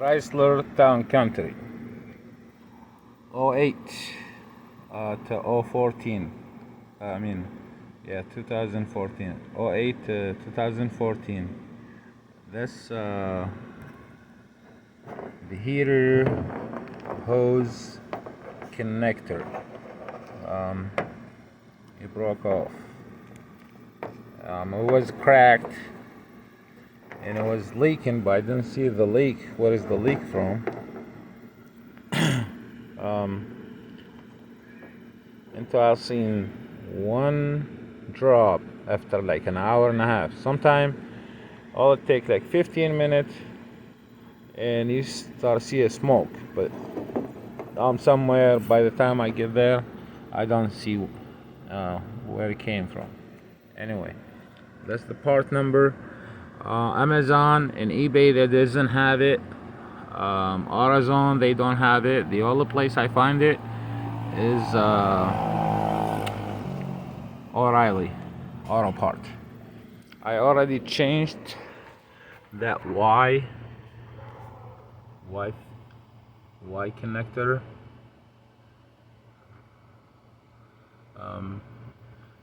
Chrysler Town country. '08 to '14. I mean, yeah, 2014. '08 to 2014. This the heater hose connector. It broke off. It was cracked and it was leaking, but I didn't see the leak. What is the leak from? Until I seen one drop after like an hour and a half. Sometime all it take like 15 minutes and you start see a smoke, but somewhere by the time I get there I don't see where it came from. Anyway, that's the part number. Amazon and eBay, that doesn't have it. AutoZone, they don't have it. The only place I find it is O'Reilly Auto Part. I already changed that Y connector.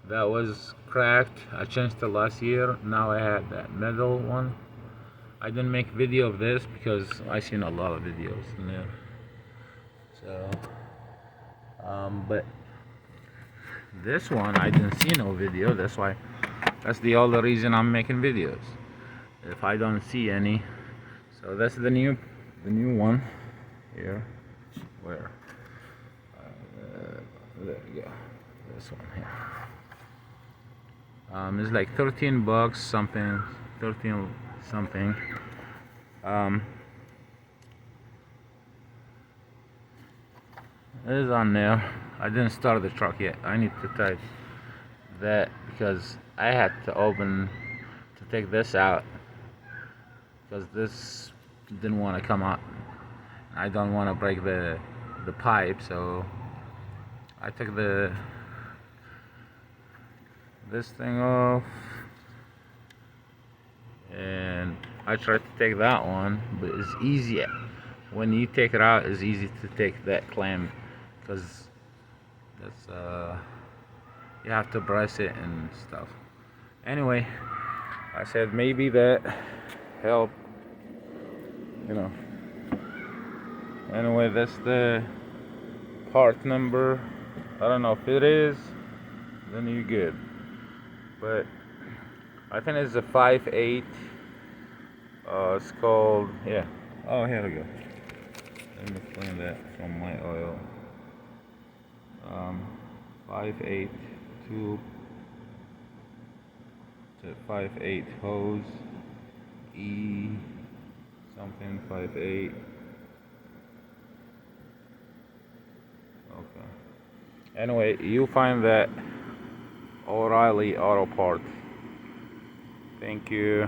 That was cracked. I changed it last year. Now I had that metal one. I didn't make video of this because I seen a lot of videos in there. So, but this one I didn't see no video. That's the only reason I'm making videos. If I don't see any, so that's the new one here. Where? There you go. This one here. It's like $13 something, 13 something. It is on there. I didn't start the truck yet. I need to type that because I had to take this out because this didn't want to come out. I don't want to break the pipe, so I took this thing off and I tried to take that one, but it's easy when you take it out. It's easy to take that clamp because that's you have to press it and stuff. Anyway, I said maybe that help, you know. Anyway, that's the part number. I don't know if it is, then you're good. But I think it's a 5.8. It's called, yeah. Oh, here we go. Let me clean that from my oil. 5.8 tube. It's a 5.8 hose. E something 5.8. Okay. Anyway, you find that O'Reilly Auto Part. Thank you.